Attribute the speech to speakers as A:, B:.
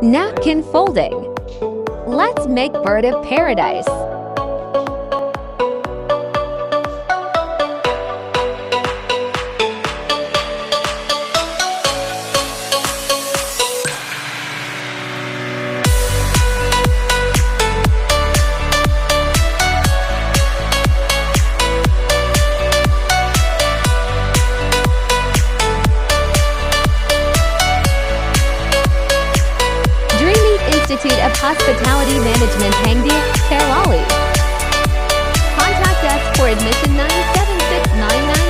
A: Napkin folding. Let's make bird of paradise. Institute of Hospitality Management Hangdia, Kerala. Contact us for admission 97699.